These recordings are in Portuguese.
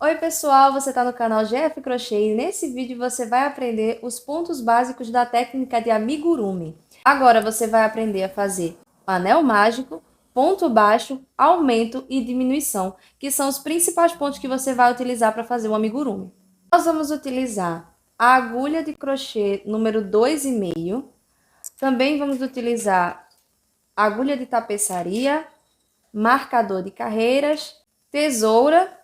Oi pessoal, você está no canal GF Crochê e nesse vídeo você vai aprender os pontos básicos da técnica de amigurumi. Agora você vai aprender a fazer anel mágico, ponto baixo, aumento e diminuição, que são os principais pontos que você vai utilizar para fazer o amigurumi. Nós vamos utilizar a agulha de crochê número 2,5, também vamos utilizar a agulha de tapeçaria, marcador de carreiras, tesoura.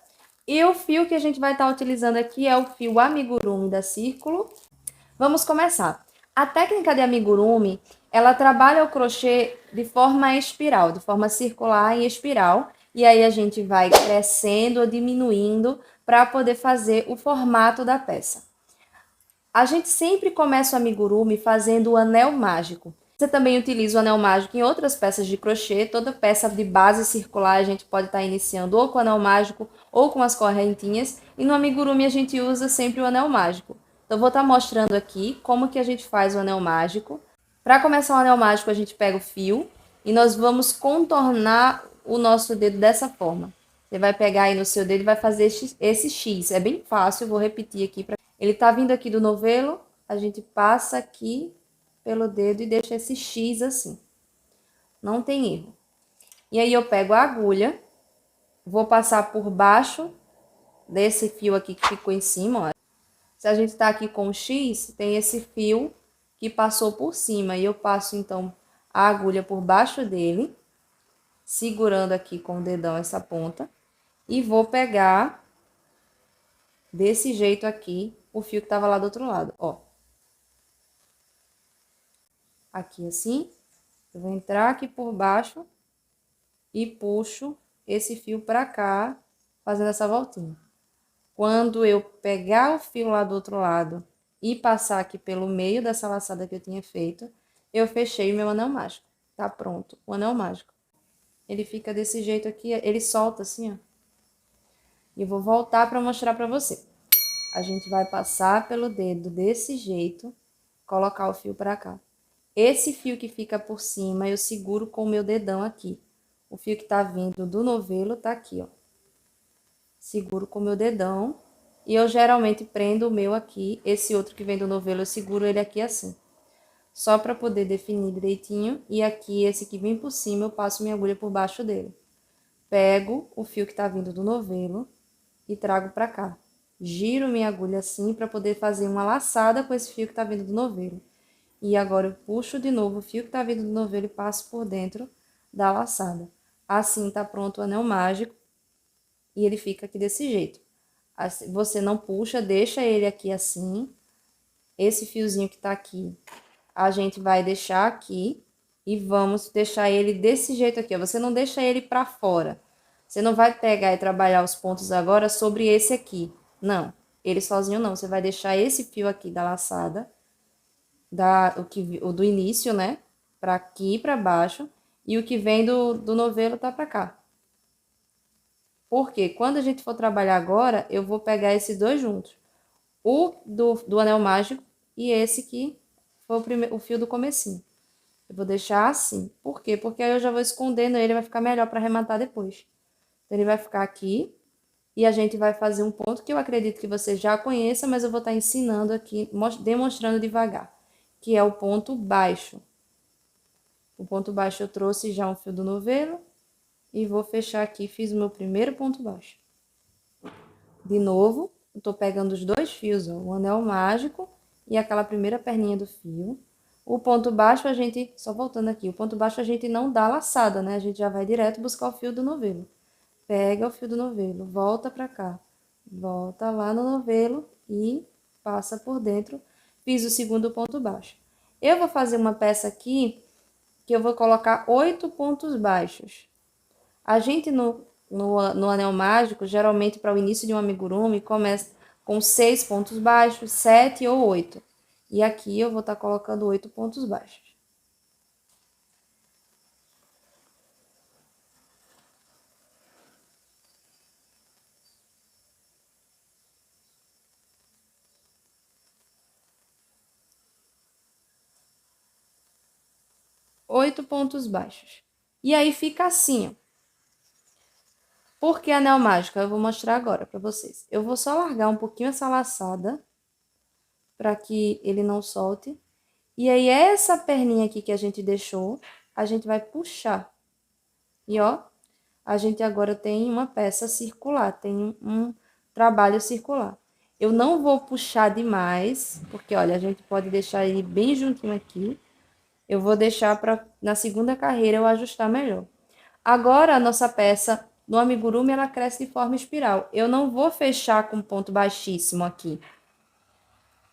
E o fio que a gente vai estar utilizando aqui é o fio amigurumi da Círculo. Vamos começar. A técnica de amigurumi, ela trabalha o crochê de forma espiral, de forma circular em espiral. E aí a gente vai crescendo ou diminuindo para poder fazer o formato da peça. A gente sempre começa o amigurumi fazendo o anel mágico. Você também utiliza o anel mágico em outras peças de crochê. Toda peça de base circular a gente pode estar iniciando ou com o anel mágico ou com as correntinhas. E no amigurumi a gente usa sempre o anel mágico. Então vou estar mostrando aqui como que a gente faz o anel mágico. Para começar o anel mágico a gente pega o fio e nós vamos contornar o nosso dedo dessa forma. Você vai pegar aí no seu dedo e vai fazer esse X. É bem fácil, vou repetir aqui. Ele tá vindo aqui do novelo, a gente passa aqui pelo dedo e deixa esse X assim. Não tem erro. E aí eu pego a agulha, vou passar por baixo desse fio aqui que ficou em cima, ó. Se a gente tá aqui com o X, tem esse fio que passou por cima. E eu passo, então, a agulha por baixo dele, segurando aqui com o dedão essa ponta. E vou pegar, desse jeito aqui, o fio que tava lá do outro lado, ó. Aqui assim, eu vou entrar aqui por baixo e puxo esse fio pra cá, fazendo essa voltinha. Quando eu pegar o fio lá do outro lado e passar aqui pelo meio dessa laçada que eu tinha feito, eu fechei o meu anel mágico. Tá pronto, o anel mágico. Ele fica desse jeito aqui, ele solta assim, ó. E eu vou voltar pra mostrar pra você. A gente vai passar pelo dedo desse jeito, colocar o fio pra cá. Esse fio que fica por cima, eu seguro com o meu dedão aqui. O fio que tá vindo do novelo tá aqui, ó. Seguro com o meu dedão. E eu geralmente prendo o meu aqui. Esse outro que vem do novelo, eu seguro ele aqui assim. Só para poder definir direitinho. E aqui, esse que vem por cima, eu passo minha agulha por baixo dele. Pego o fio que tá vindo do novelo e trago pra cá. Giro minha agulha assim para poder fazer uma laçada com esse fio que tá vindo do novelo. E agora eu puxo de novo o fio que tá vindo do novelo e passo por dentro da laçada. Assim tá pronto o anel mágico e ele fica aqui desse jeito. Você não puxa, deixa ele aqui assim. Esse fiozinho que tá aqui, a gente vai deixar aqui e vamos deixar ele desse jeito aqui, ó. Você não deixa ele pra fora. Você não vai pegar e trabalhar os pontos agora sobre esse aqui. Não, ele sozinho não. Você vai deixar esse fio aqui da laçada o do início, né? Pra aqui e pra baixo. E o que vem do novelo tá pra cá. Porque quando a gente for trabalhar agora, eu vou pegar esses dois juntos. O do anel mágico e esse que foi o fio do comecinho. Eu vou deixar assim. Por quê? Porque aí eu já vou escondendo ele, vai ficar melhor para arrematar depois. Então, ele vai ficar aqui. E a gente vai fazer um ponto que eu acredito que você já conheça, mas eu vou estar ensinando aqui, demonstrando devagar, que é o ponto baixo. O ponto baixo eu trouxe já um fio do novelo e vou fechar aqui, fiz o meu primeiro ponto baixo. De novo, eu tô pegando os dois fios, ó, o anel mágico e aquela primeira perninha do fio. O ponto baixo a gente, só voltando aqui, o ponto baixo a gente não dá laçada, né? A gente já vai direto buscar o fio do novelo. Pega o fio do novelo, volta pra cá, volta lá no novelo e passa por dentro. Fiz o segundo ponto baixo. Eu vou fazer uma peça aqui que eu vou colocar 8 pontos baixos. A gente no anel mágico, geralmente para o início de um amigurumi, começa com 6 pontos baixos, 7 ou 8. E aqui eu vou estar colocando 8 pontos baixos. Oito pontos baixos. E aí fica assim, ó. Por que anel mágico? Eu vou mostrar agora para vocês. Eu vou só largar um pouquinho essa laçada para que ele não solte. E aí, essa perninha aqui que a gente deixou, a gente vai puxar. E ó, a gente agora tem uma peça circular, tem um trabalho circular. Eu não vou puxar demais, porque olha, a gente pode deixar ele bem juntinho aqui. Eu vou deixar para na segunda carreira eu ajustar melhor. Agora, a nossa peça no amigurumi, ela cresce de forma espiral. Eu não vou fechar com ponto baixíssimo aqui,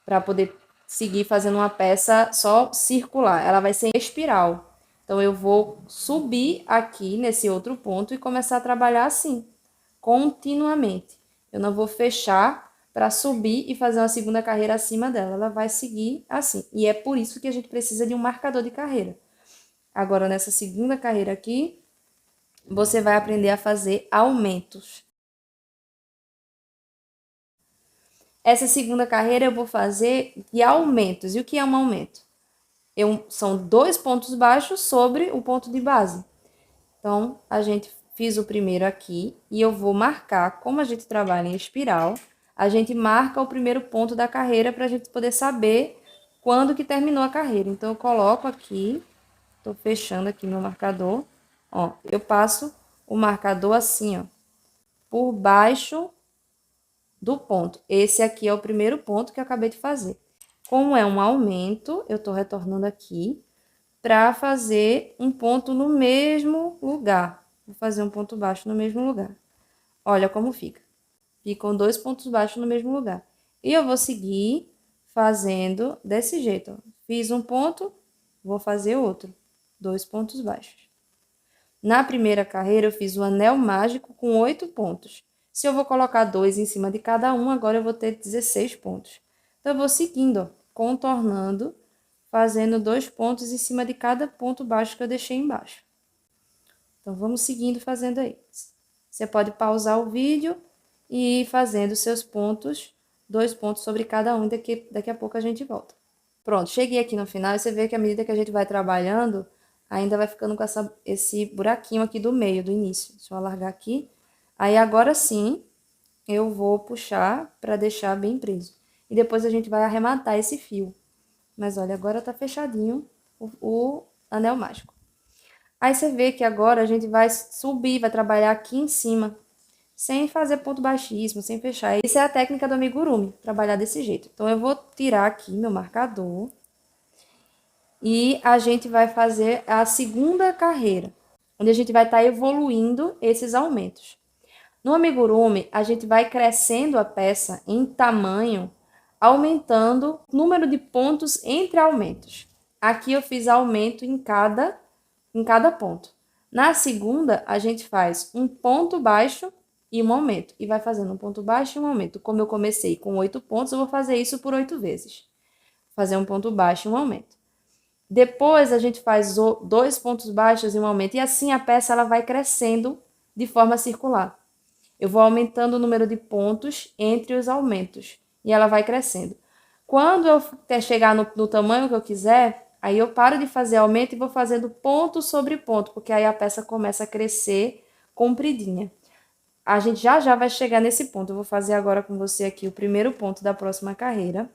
para poder seguir fazendo uma peça só circular. Ela vai ser em espiral. Então, eu vou subir aqui nesse outro ponto e começar a trabalhar assim, continuamente. Eu não vou fechar para subir e fazer uma segunda carreira acima dela. Ela vai seguir assim. E é por isso que a gente precisa de um marcador de carreira. Agora, nessa segunda carreira aqui, você vai aprender a fazer aumentos. Essa segunda carreira eu vou fazer de aumentos. E o que é um aumento? São 2 pontos baixos sobre o ponto de base. Então, a gente fiz o primeiro aqui e eu vou marcar, como a gente trabalha em espiral, a gente marca o primeiro ponto da carreira para a gente poder saber quando que terminou a carreira. Então, eu coloco aqui, tô fechando aqui meu marcador, ó, eu passo o marcador assim, ó, por baixo do ponto. Esse aqui é o primeiro ponto que eu acabei de fazer. Como é um aumento, eu tô retornando aqui para fazer um ponto no mesmo lugar. Vou fazer um ponto baixo no mesmo lugar. Olha como fica. Ficam 2 pontos baixos no mesmo lugar. E eu vou seguir fazendo desse jeito, ó. Fiz um ponto, vou fazer outro. 2 pontos baixos. Na primeira carreira, eu fiz o anel mágico com 8 pontos. Se eu vou colocar 2 em cima de cada um, agora eu vou ter 16 pontos. Então, eu vou seguindo, ó, contornando, fazendo 2 pontos em cima de cada ponto baixo que eu deixei embaixo. Então, vamos seguindo fazendo aí. Você pode pausar o vídeo e ir fazendo seus pontos, 2 pontos sobre cada um, daqui a pouco a gente volta. Pronto, cheguei aqui no final e você vê que à medida que a gente vai trabalhando, ainda vai ficando com esse buraquinho aqui do meio, do início. Deixa eu alargar aqui. Aí, agora sim, eu vou puxar para deixar bem preso. E depois a gente vai arrematar esse fio. Mas olha, agora tá fechadinho o anel mágico. Aí você vê que agora a gente vai subir, vai trabalhar aqui em cima, sem fazer ponto baixíssimo, sem fechar. Essa é a técnica do amigurumi, trabalhar desse jeito. Então, eu vou tirar aqui meu marcador e a gente vai fazer a segunda carreira, onde a gente vai estar evoluindo esses aumentos. No amigurumi, a gente vai crescendo a peça em tamanho, aumentando o número de pontos entre aumentos. Aqui eu fiz aumento em cada ponto. Na segunda, a gente faz um ponto baixo e um aumento. E vai fazendo um ponto baixo e um aumento. Como eu comecei com 8 pontos, eu vou fazer isso por 8 vezes. Fazer um ponto baixo e um aumento. Depois, a gente faz 2 pontos baixos e um aumento. E assim a peça ela vai crescendo de forma circular. Eu vou aumentando o número de pontos entre os aumentos. E ela vai crescendo. Quando eu chegar no tamanho que eu quiser, aí eu paro de fazer aumento e vou fazendo ponto sobre ponto, porque aí a peça começa a crescer compridinha. A gente já vai chegar nesse ponto. Eu vou fazer agora com você aqui o primeiro ponto da próxima carreira.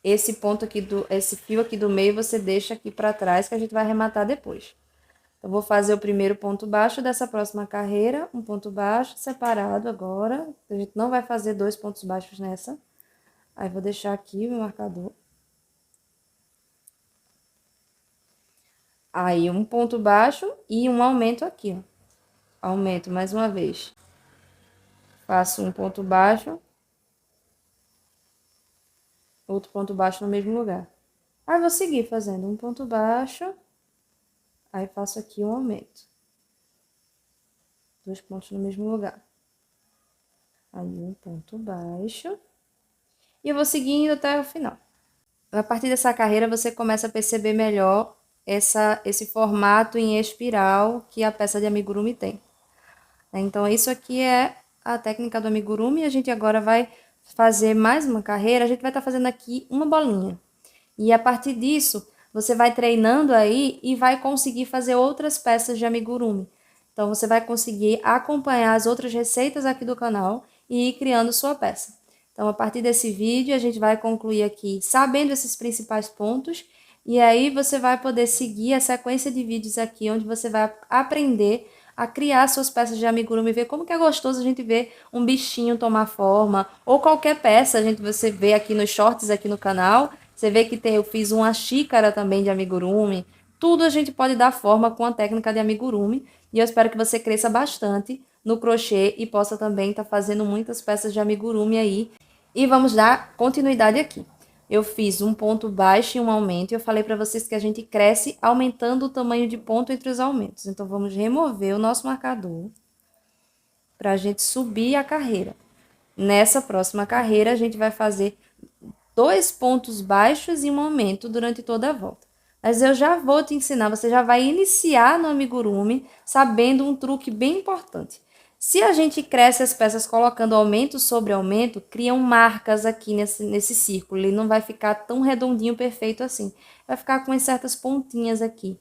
Esse ponto aqui esse fio aqui do meio você deixa aqui para trás que a gente vai arrematar depois. Eu vou fazer o primeiro ponto baixo dessa próxima carreira, um ponto baixo separado agora. A gente não vai fazer 2 pontos baixos nessa. Aí, vou deixar aqui o meu marcador. Aí, um ponto baixo e um aumento aqui, ó. Aumento mais uma vez. Faço um ponto baixo. Outro ponto baixo no mesmo lugar. Aí, vou seguir fazendo um ponto baixo. Aí, faço aqui um aumento. 2 pontos no mesmo lugar. Aí, um ponto baixo. E eu vou seguindo até o final. A partir dessa carreira, você começa a perceber melhor esse formato em espiral que a peça de amigurumi tem. Então, isso aqui é a técnica do amigurumi. A gente agora vai fazer mais uma carreira. A gente vai estar fazendo aqui uma bolinha. E a partir disso, você vai treinando aí e vai conseguir fazer outras peças de amigurumi. Então, você vai conseguir acompanhar as outras receitas aqui do canal e ir criando sua peça. Então, a partir desse vídeo, a gente vai concluir aqui sabendo esses principais pontos. E aí, você vai poder seguir a sequência de vídeos aqui, onde você vai aprender a criar suas peças de amigurumi, ver como que é gostoso a gente ver um bichinho tomar forma, ou qualquer peça, você vê aqui nos shorts aqui no canal, você vê que eu fiz uma xícara também de amigurumi, tudo a gente pode dar forma com a técnica de amigurumi, e eu espero que você cresça bastante no crochê e possa também estar fazendo muitas peças de amigurumi aí, e vamos dar continuidade aqui. Eu fiz um ponto baixo e um aumento. E eu falei para vocês que a gente cresce aumentando o tamanho de ponto entre os aumentos. Então, vamos remover o nosso marcador para a gente subir a carreira. Nessa próxima carreira, a gente vai fazer 2 pontos baixos e um aumento durante toda a volta. Mas eu já vou te ensinar, você já vai iniciar no amigurumi sabendo um truque bem importante. Se a gente cresce as peças colocando aumento sobre aumento, criam marcas aqui nesse círculo. Ele não vai ficar tão redondinho, perfeito assim. Vai ficar com certas pontinhas aqui.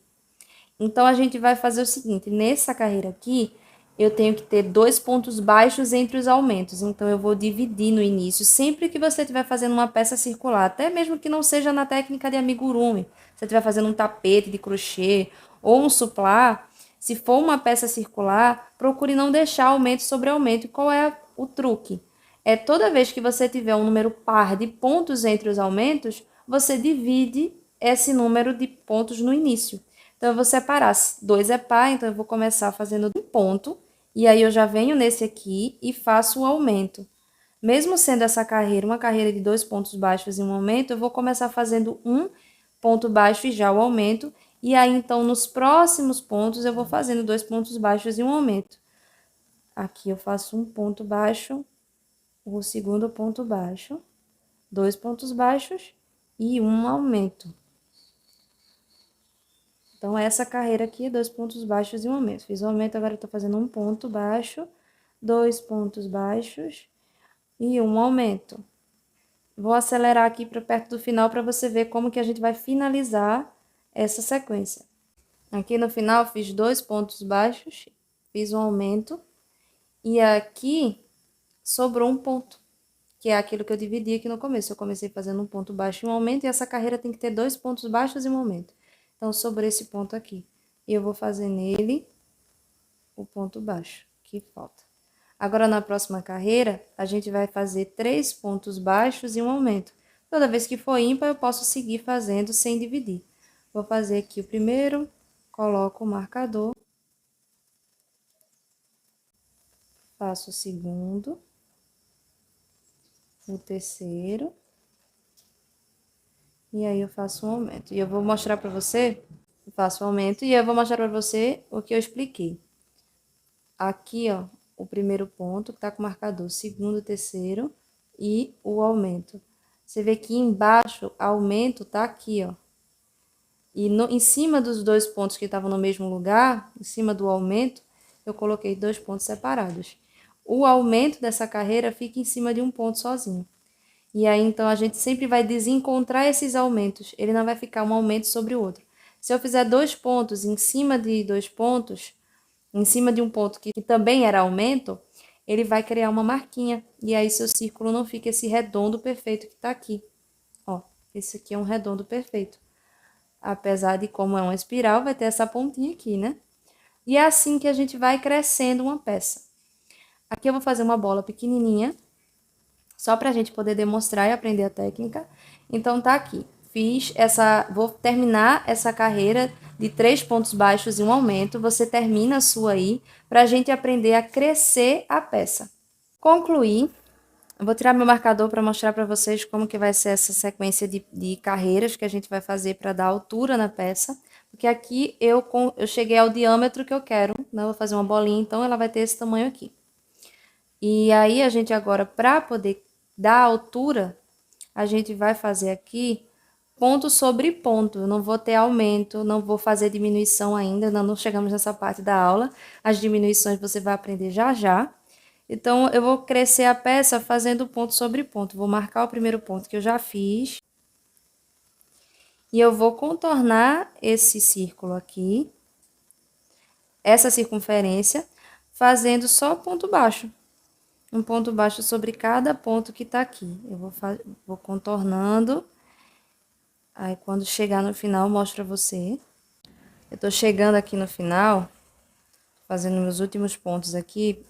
Então, a gente vai fazer o seguinte, nessa carreira aqui, eu tenho que ter 2 pontos baixos entre os aumentos. Então, eu vou dividir no início. Sempre que você estiver fazendo uma peça circular, até mesmo que não seja na técnica de amigurumi, se você estiver fazendo um tapete de crochê ou um suplá, se for uma peça circular, procure não deixar aumento sobre aumento. E qual é o truque? É toda vez que você tiver um número par de pontos entre os aumentos, você divide esse número de pontos no início. Então, eu vou separar. 2 é par, então eu vou começar fazendo um ponto. E aí, eu já venho nesse aqui e faço o aumento. Mesmo sendo essa carreira uma carreira de 2 pontos baixos e um aumento, eu vou começar fazendo um ponto baixo e já o aumento. E aí, então, nos próximos pontos, eu vou fazendo 2 pontos baixos e um aumento. Aqui eu faço um ponto baixo, o segundo ponto baixo, 2 pontos baixos e um aumento. Então, essa carreira aqui, 2 pontos baixos e um aumento. Fiz o aumento, agora eu tô fazendo um ponto baixo, 2 pontos baixos e um aumento. Vou acelerar aqui para perto do final para você ver como que a gente vai finalizar essa sequência. Aqui no final, fiz 2 pontos baixos, fiz um aumento. E aqui, sobrou um ponto, que é aquilo que eu dividi aqui no começo. Eu comecei fazendo um ponto baixo e um aumento, e essa carreira tem que ter 2 pontos baixos e um aumento. Então, sobrou esse ponto aqui. E eu vou fazer nele o ponto baixo, que falta. Agora, na próxima carreira, a gente vai fazer 3 pontos baixos e um aumento. Toda vez que for ímpar, eu posso seguir fazendo sem dividir. Vou fazer aqui o primeiro, coloco o marcador, faço o segundo, o terceiro, e aí eu faço um aumento. E eu vou mostrar para você, eu faço um aumento, e eu vou mostrar para você o que eu expliquei. Aqui, ó, o primeiro ponto que tá com o marcador, segundo, terceiro e o aumento. Você vê que embaixo, aumento tá aqui, ó. E em cima dos 2 pontos que estavam no mesmo lugar, em cima do aumento, eu coloquei 2 pontos separados. O aumento dessa carreira fica em cima de um ponto sozinho. E aí, então, a gente sempre vai desencontrar esses aumentos. Ele não vai ficar um aumento sobre o outro. Se eu fizer 2 pontos em cima de 2 pontos, em cima de um ponto que também era aumento, ele vai criar uma marquinha. E aí, seu círculo não fica esse redondo perfeito que tá aqui. Ó, esse aqui é um redondo perfeito. Apesar de, como é uma espiral, vai ter essa pontinha aqui, né? E é assim que a gente vai crescendo uma peça. Aqui eu vou fazer uma bola pequenininha, só pra gente poder demonstrar e aprender a técnica. Então, tá aqui. Vou terminar essa carreira de 3 pontos baixos e um aumento. Você termina a sua aí, pra gente aprender a crescer a peça. Concluí. Eu vou tirar meu marcador para mostrar para vocês como que vai ser essa sequência de carreiras que a gente vai fazer para dar altura na peça. Porque aqui eu cheguei ao diâmetro que eu quero, né? Eu vou fazer uma bolinha, então ela vai ter esse tamanho aqui. E aí, a gente agora, para poder dar altura, a gente vai fazer aqui ponto sobre ponto. Eu não vou ter aumento, não vou fazer diminuição ainda, não chegamos nessa parte da aula. As diminuições você vai aprender já já. Então, eu vou crescer a peça fazendo ponto sobre ponto. Vou marcar o primeiro ponto que eu já fiz. E eu vou contornar esse círculo aqui. essa circunferência, fazendo só ponto baixo. Um ponto baixo sobre cada ponto que tá aqui. Eu vou contornando. Aí, quando chegar no final, eu mostro pra você. Eu tô chegando aqui no final, fazendo meus últimos pontos aqui,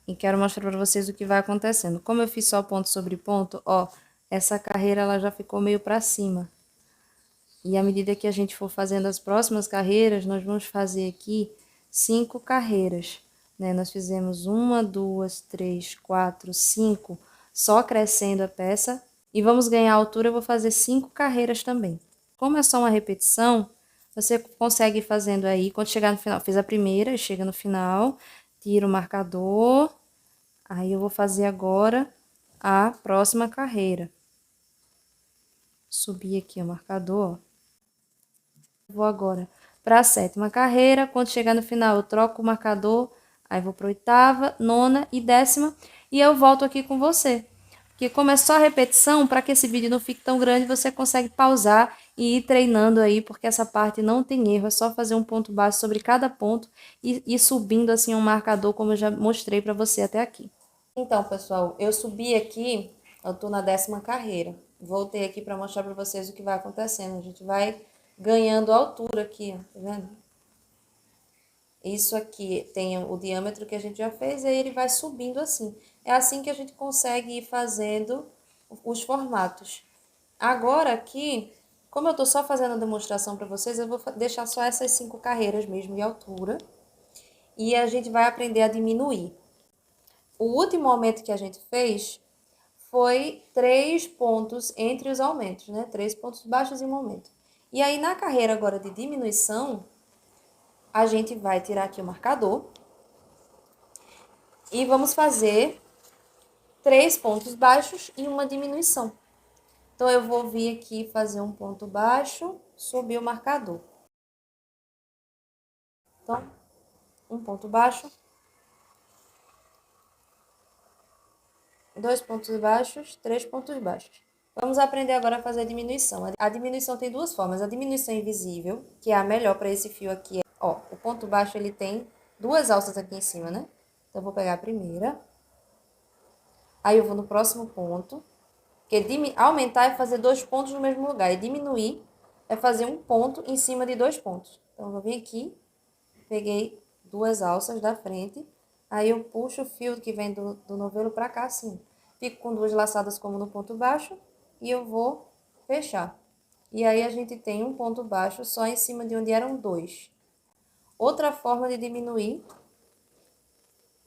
e quero mostrar pra vocês o que vai acontecendo. Como eu fiz só ponto sobre ponto, ó, essa carreira ela já ficou meio pra cima. E à medida que a gente for fazendo as próximas carreiras, nós vamos fazer aqui 5 carreiras, né? Nós fizemos 1, 2, 3, 4, 5, só crescendo a peça. E vamos ganhar altura, eu vou fazer 5 carreiras também. Como é só uma repetição, você consegue ir fazendo aí, quando chegar no final, fiz a primeira, chega no final, tira o marcador, aí eu vou fazer agora a próxima carreira. Subir aqui o marcador, ó. Vou agora para a 7ª carreira, quando chegar no final eu troco o marcador, aí vou para 8ª, 9ª e 10ª e eu volto aqui com você. Porque como é só repetição, para que esse vídeo não fique tão grande, você consegue pausar e ir treinando aí, porque essa parte não tem erro, é só fazer um ponto baixo sobre cada ponto e ir subindo assim um marcador, como eu já mostrei para você até aqui. Então, pessoal, eu subi aqui, eu tô na 10ª carreira. Voltei aqui para mostrar para vocês o que vai acontecendo. A gente vai ganhando altura aqui, ó, tá vendo? Isso aqui tem o diâmetro que a gente já fez, e aí ele vai subindo assim. É assim que a gente consegue ir fazendo os formatos. Agora aqui, como eu tô só fazendo a demonstração para vocês, eu vou deixar só essas 5 carreiras mesmo de altura. E a gente vai aprender a diminuir. O último aumento que a gente fez foi 3 pontos entre os aumentos, né? 3 pontos baixos e um aumento. E aí, na carreira agora de diminuição, a gente vai tirar aqui o marcador e vamos fazer 3 pontos baixos e uma diminuição. Então, eu vou vir aqui fazer um ponto baixo, subir o marcador. Então, um ponto baixo, 2 pontos baixos, 3 pontos baixos. Vamos aprender agora a fazer a diminuição. A diminuição tem duas formas. A diminuição invisível, que é a melhor para esse fio aqui. Ó, o ponto baixo ele tem 2 alças aqui em cima, né? Então, eu vou pegar a primeira. Aí, eu vou no próximo ponto. Porque aumentar é fazer 2 pontos no mesmo lugar. E diminuir é fazer um ponto em cima de 2 pontos. Então, eu vou vir aqui, peguei 2 alças da frente. Aí, eu puxo o fio que vem do novelo pra cá, assim. Fico com 2 laçadas como no ponto baixo. E eu vou fechar. E aí, a gente tem um ponto baixo só em cima de onde eram 2. Outra forma de diminuir,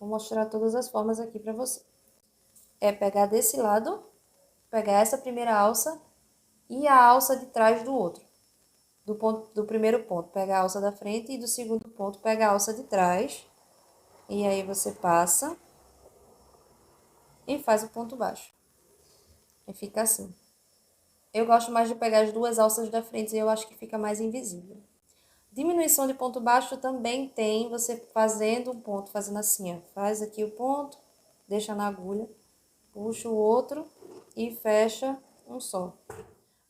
vou mostrar todas as formas aqui pra você. É pegar desse lado, pegar essa primeira alça e a alça de trás do outro. Do primeiro ponto, pega a alça da frente e do segundo ponto, pega a alça de trás. E aí, você passa e faz o ponto baixo. E fica assim. Eu gosto mais de pegar as 2 alças da frente e eu acho que fica mais invisível. Diminuição de ponto baixo também tem você fazendo um ponto, fazendo assim, ó. Faz aqui o ponto, deixa na agulha, puxa o outro e fecha um só.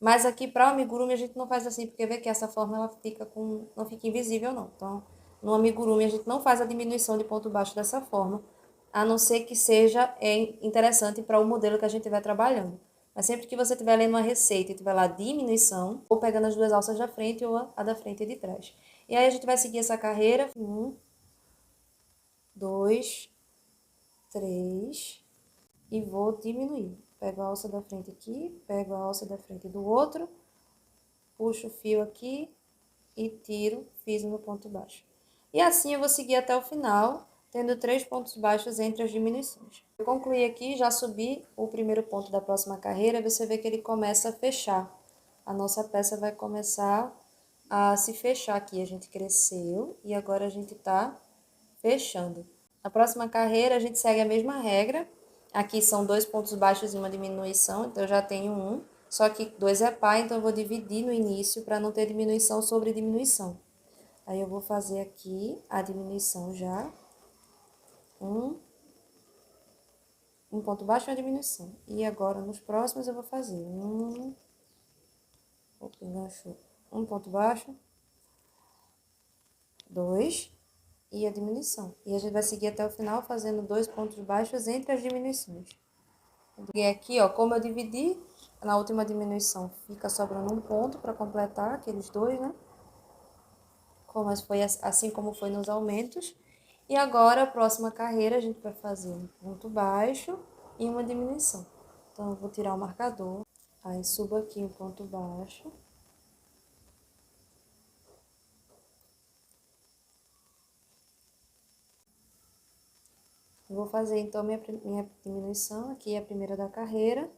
Mas aqui para o amigurumi a gente não faz assim, porque vê que essa forma ela fica não fica invisível não. Então, no amigurumi a gente não faz a diminuição de ponto baixo dessa forma, a não ser que seja interessante para o modelo que a gente estiver trabalhando. Mas sempre que você estiver lendo uma receita e tiver lá diminuição, ou pegando as 2 alças da frente ou a da frente e de trás. E aí a gente vai seguir essa carreira. 1, 2, 3. E vou diminuir. Pego a alça da frente aqui, pego a alça da frente do outro, puxo o fio aqui e tiro, fiz o meu ponto baixo. E assim eu vou seguir até o final, tendo 3 pontos baixos entre as diminuições. Eu concluí aqui, já subi o primeiro ponto da próxima carreira, você vê que ele começa a fechar. A nossa peça vai começar a se fechar aqui. A gente cresceu e agora a gente tá fechando. Na próxima carreira a gente segue a mesma regra. Aqui são 2 pontos baixos e uma diminuição, então eu já tenho 1. Só que 2 é par, então eu vou dividir no início para não ter diminuição sobre diminuição. Aí eu vou fazer aqui a diminuição já. Um ponto baixo e uma diminuição. E agora nos próximos eu vou fazer um ponto baixo, 2, e a diminuição. E a gente vai seguir até o final fazendo 2 pontos baixos entre as diminuições. E aqui, ó, como eu dividi, na última diminuição fica sobrando um ponto para completar aqueles dois, né? Assim como foi nos aumentos. E agora, a próxima carreira, a gente vai fazer um ponto baixo e uma diminuição. Então, eu vou tirar o marcador, aí subo aqui um ponto baixo. Vou fazer, então, minha diminuição, aqui é a primeira da carreira.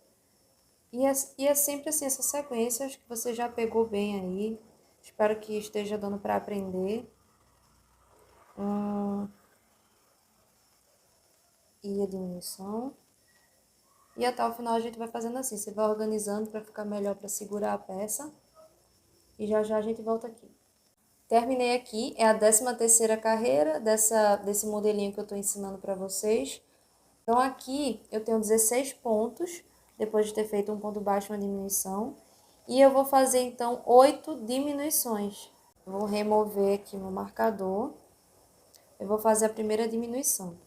E é sempre assim, essa sequência, acho que você já pegou bem aí. Espero que esteja dando para aprender. E a diminuição. E até o final a gente vai fazendo assim, você vai organizando para ficar melhor para segurar a peça. E já já a gente volta aqui. Terminei aqui, é a 13ª carreira desse modelinho que eu estou ensinando para vocês. Então aqui eu tenho 16 pontos, depois de ter feito um ponto baixo e uma diminuição. E eu vou fazer então 8 diminuições. Vou remover aqui meu marcador. Eu vou fazer a primeira diminuição.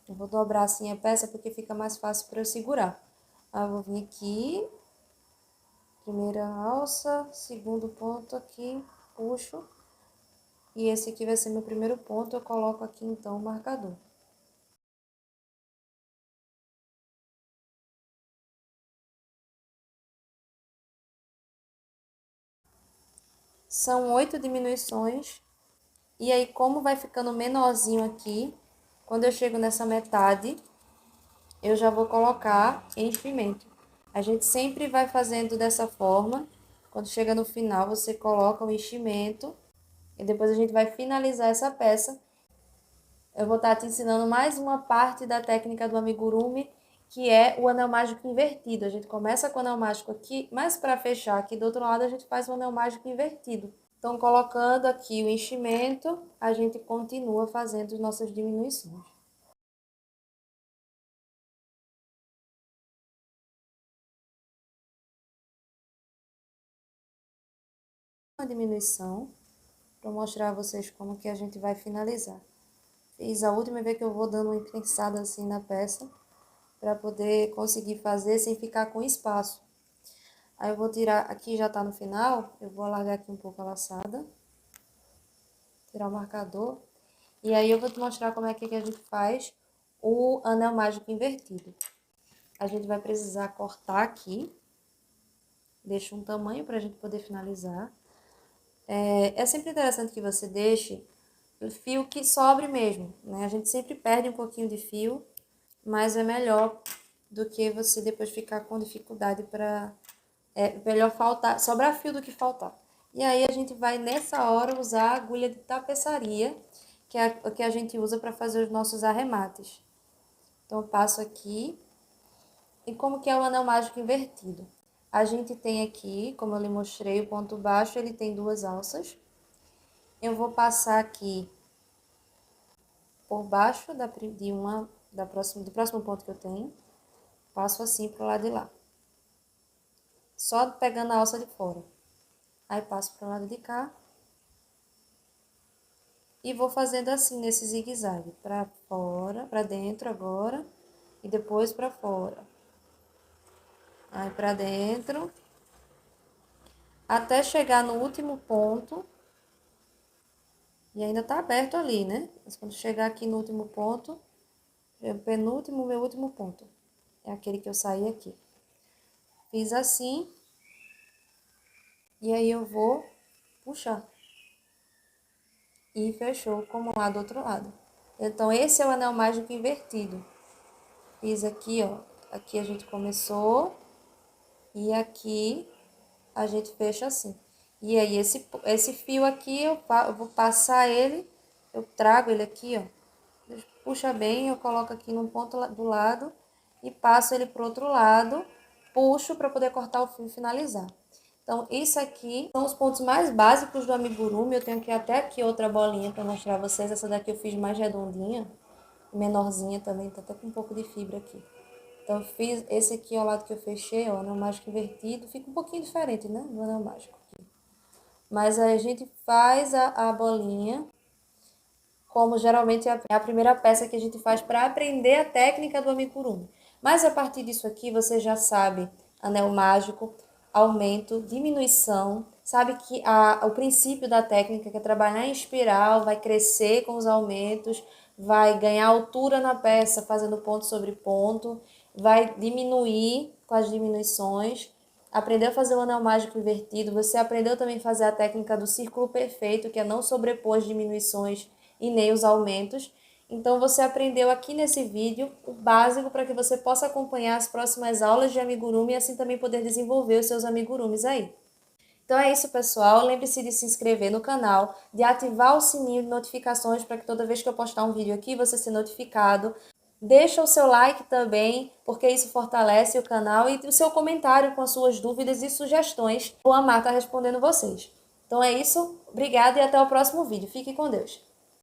Eu vou dobrar assim a peça porque fica mais fácil para eu segurar. Aí eu vou vir aqui, primeira alça, segundo ponto aqui, puxo. E esse aqui vai ser meu primeiro ponto, eu coloco aqui então o marcador. São 8 diminuições. E aí, como vai ficando menorzinho aqui, quando eu chego nessa metade, eu já vou colocar enchimento. A gente sempre vai fazendo dessa forma. Quando chega no final, você coloca o enchimento. E depois a gente vai finalizar essa peça. Eu vou estar te ensinando mais uma parte da técnica do amigurumi, que é o anel mágico invertido. A gente começa com o anel mágico aqui, mas para fechar aqui do outro lado, a gente faz o anel mágico invertido. Então, colocando aqui o enchimento, a gente continua fazendo as nossas diminuições. Uma diminuição, para mostrar a vocês como que a gente vai finalizar. Fiz a última vez que eu vou dando uma imprensada assim na peça, para poder conseguir fazer sem ficar com espaço. Aí eu vou tirar, aqui já tá no final, eu vou alargar aqui um pouco a laçada, tirar o marcador, e aí eu vou te mostrar como é que a gente faz o anel mágico invertido. A gente vai precisar cortar aqui, deixa um tamanho pra gente poder finalizar. É sempre interessante que você deixe o fio que sobre mesmo, né? A gente sempre perde um pouquinho de fio, mas é melhor do que você depois ficar com dificuldade para... É melhor faltar, sobrar fio do que faltar. E aí a gente vai nessa hora usar a agulha de tapeçaria, que é a que a gente usa para fazer os nossos arremates. Então eu passo aqui. E como que é o anel mágico invertido? A gente tem aqui, como eu lhe mostrei, o ponto baixo, ele tem 2 alças. Eu vou passar aqui por baixo do próximo ponto que eu tenho. Passo assim pro lado de lá. Só pegando a alça de fora. Aí passo pro lado de cá. E vou fazendo assim, nesse zigue-zague. Pra fora, pra dentro agora. E depois pra fora. Aí pra dentro. Até chegar no último ponto. E ainda tá aberto ali, né? Mas quando chegar aqui no último ponto, é o penúltimo, meu último ponto. É aquele que eu saí aqui. Fiz assim. E aí eu vou puxar. E fechou como lá do outro lado. Então, esse é o anel mágico invertido. Fiz aqui, ó. Aqui a gente começou. E aqui a gente fecha assim. E aí, esse fio aqui, eu vou passar ele. Eu trago ele aqui, ó. Puxa bem, eu coloco aqui num ponto do lado. E passo ele pro outro lado. Puxo para poder cortar o fio e finalizar. Então, isso aqui são os pontos mais básicos do amigurumi. Eu tenho aqui até aqui outra bolinha para mostrar a vocês. Essa daqui eu fiz mais redondinha, menorzinha também, tá até com um pouco de fibra aqui. Então, eu fiz esse aqui ao lado que eu fechei, ó, anel mágico invertido. Fica um pouquinho diferente, né, do anel mágico. Mas aí a gente faz a bolinha como geralmente é a primeira peça que a gente faz para aprender a técnica do amigurumi. Mas a partir disso aqui, você já sabe anel mágico, aumento, diminuição, sabe que o princípio da técnica, que é trabalhar em espiral, vai crescer com os aumentos, vai ganhar altura na peça fazendo ponto sobre ponto, vai diminuir com as diminuições. Aprendeu a fazer o anel mágico invertido, você aprendeu também a fazer a técnica do círculo perfeito, que é não sobrepor as diminuições e nem os aumentos. Então você aprendeu aqui nesse vídeo o básico para que você possa acompanhar as próximas aulas de amigurumi e assim também poder desenvolver os seus amigurumis aí. Então é isso, pessoal. Lembre-se de se inscrever no canal, de ativar o sininho de notificações para que toda vez que eu postar um vídeo aqui você seja notificado. Deixa o seu like também, porque isso fortalece o canal, e o seu comentário com as suas dúvidas e sugestões. Vou amar estar respondendo vocês. Então é isso. Obrigada e até o próximo vídeo. Fique com Deus.